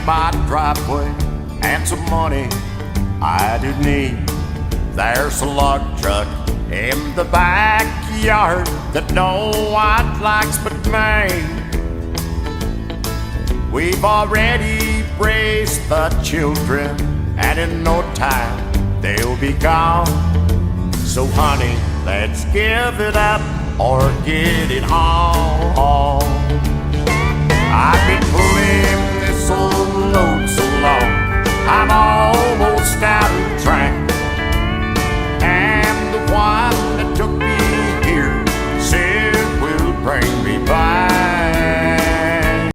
my driveway and some money I do need. There's a log truck in the backyard that no one likes but me. We've already raised the children, and in no time they'll be gone. So honey, let's give it up or get it on.